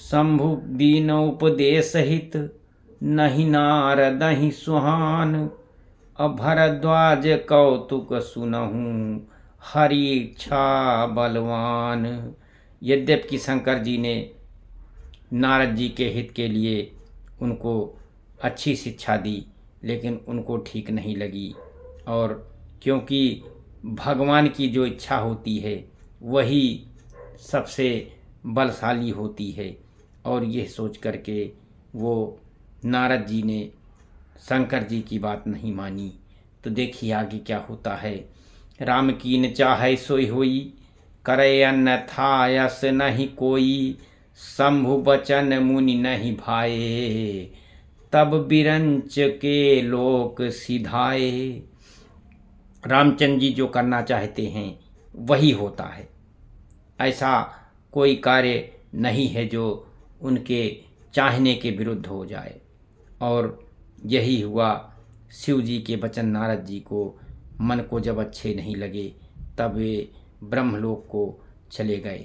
शंभु दीन उपदेश हित, नहीं नारदहि सुहान। भरद्वाज कौतुक सुनहूँ, हरि इच्छा बलवान। यद्यपि शंकर जी ने नारद जी के हित के लिए उनको अच्छी शिक्षा दी, लेकिन उनको ठीक नहीं लगी। और क्योंकि भगवान की जो इच्छा होती है वही सबसे बलशाली होती है, और यह सोच करके वो नारद जी ने शंकर जी की बात नहीं मानी। तो देखिए आगे क्या होता है। राम कीन चाहे सोई होई, करे अन्यथा यस नहीं कोई। शंभु बचन मुनि नहीं भाए, तब बिरंच के लोक सिधाए। रामचंद्र जी जो करना चाहते हैं वही होता है। ऐसा कोई कार्य नहीं है जो उनके चाहने के विरुद्ध हो जाए। और यही हुआ। शिव जी के वचन नारद जी को मन को जब अच्छे नहीं लगे, तब वे ब्रह्मलोक को चले गए।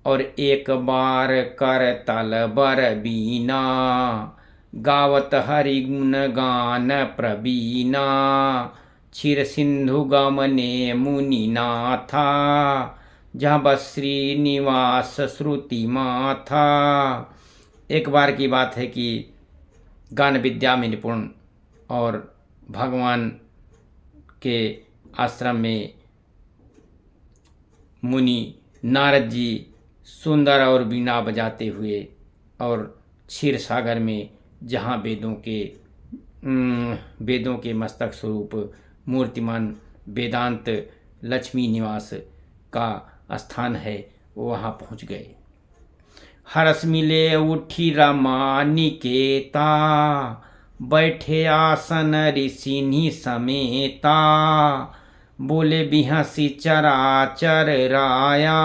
और एक बार कर तल बर बीना, गावत हरि गुण गान प्रवीणा। क्षीर सिंधु गमने मुनि नाथा, जहाँ बस श्रीनिवास श्रुति माथा। एक बार की बात है कि गान विद्या में निपुण और भगवान के आश्रम में मुनि नारद जी सुंदर और वीणा बजाते हुए और क्षीर सागर में, जहाँ वेदों के मस्तक स्वरूप मूर्तिमान वेदांत लक्ष्मी निवास का स्थान है, वहाँ पहुँच गए। हरस मिले उठी रमा निकेता, बैठे आसन ऋषिनि समेता। बोले बिहसी चराचर राया,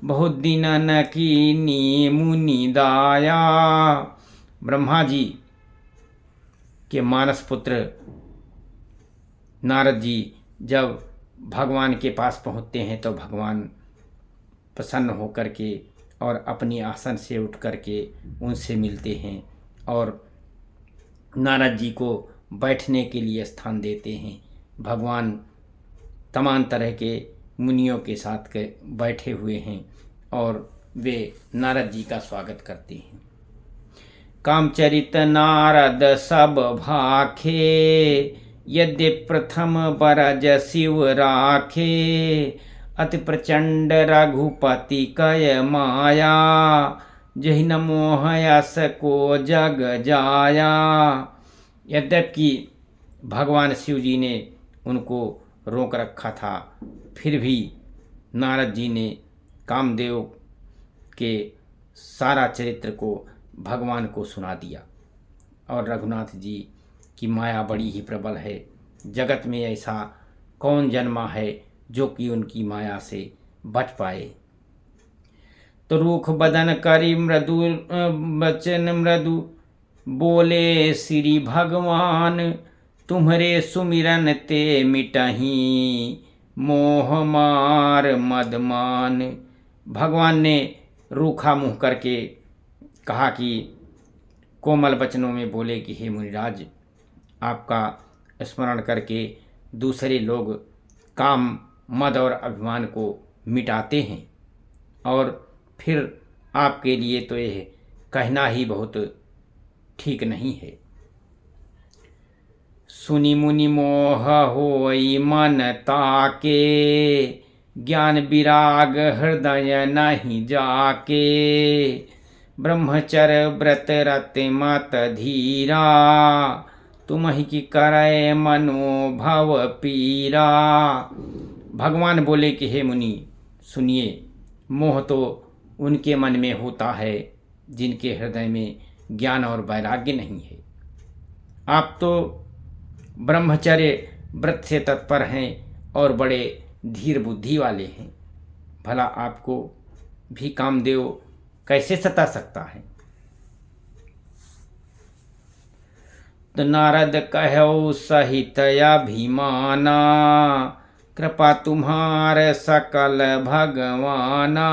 बहुत दिनन कीनी मुनि दाया। ब्रह्मा जी के मानस पुत्र नारद जी जब भगवान के पास पहुँचते हैं तो भगवान प्रसन्न होकर के और अपनी आसन से उठ करके उनसे मिलते हैं और नारद जी को बैठने के लिए स्थान देते हैं। भगवान तमाम तरह के मुनियों के साथ बैठे हुए हैं और वे नारद जी का स्वागत करते हैं। कामचरित नारद सब भाखे, यद्य प्रथम बरज शिव राखे। अति प्रचंड रघुपति कय माया, जहि न मोह यस को जग जाया। यद्यपि भगवान शिव जी ने उनको रोक रखा था, फिर भी नारद जी ने कामदेव के सारा चरित्र को भगवान को सुना दिया। और रघुनाथ जी की माया बड़ी ही प्रबल है। जगत में ऐसा कौन जन्मा है जो कि उनकी माया से बच पाए। तो रूख बदन करी मृदु वचन मृदु, बोले श्री भगवान। तुम्हारे सुमिरन ते मिटही, मोह मार मदमान। भगवान ने रूखा मुँह करके कहा कि कोमल वचनों में बोले कि हे मुनिराज, आपका स्मरण करके दूसरे लोग काम मद और अभिमान को मिटाते हैं, और फिर आपके लिए तो यह कहना ही बहुत ठीक नहीं है। सुनि मुनि मोह होई मन ताके, ज्ञान विराग हृदय नहीं जाके। ब्रह्मचर्य व्रत रत मत धीरा, तुम्हि की करे मनोभव पीरा। भगवान बोले कि हे मुनि सुनिए, मोह तो उनके मन में होता है जिनके हृदय में ज्ञान और वैराग्य नहीं है। आप तो ब्रह्मचर्य व्रत से तत्पर हैं और बड़े धीर बुद्धि वाले हैं, भला आपको भी कामदेव कैसे सता सकता है। तो नारद कहो सहित अभिमाना, कृपा तुम्हार सकल भगवाना।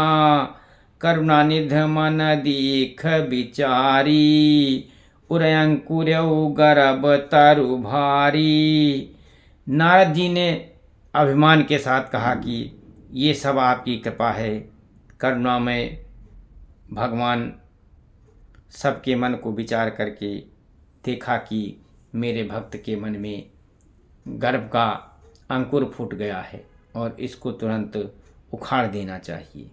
करुणानिधि मन दीख विचारी, उरयंकुर्यौ गर्भ तरु भारी। नारद जी ने अभिमान के साथ कहा कि ये सब आपकी कृपा है। करुणामय भगवान सबके मन को विचार करके देखा कि मेरे भक्त के मन में गर्भ का अंकुर फूट गया है और इसको तुरंत उखाड़ देना चाहिए।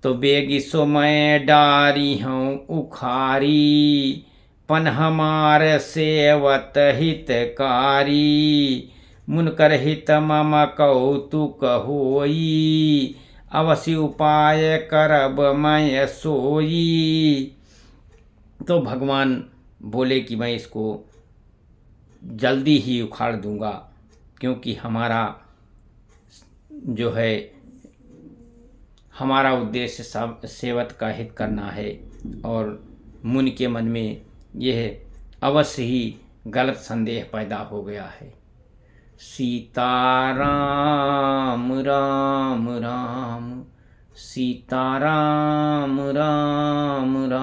तो बेगी सो मैं डारी हूँ उखारी, पन हमार सेवत हितकारी, मुनकर हित मम कौतुक होई, अवश्य उपाय करब मैं सोई। तो भगवान बोले कि मैं इसको जल्दी ही उखाड़ दूंगा, क्योंकि हमारा जो है हमारा उद्देश्य सब सेवत का हित करना है। और मुनि के मन में यह अवश्य ही गलत संदेह पैदा हो गया है। सीताराम राम राम, सीताराम राम राम।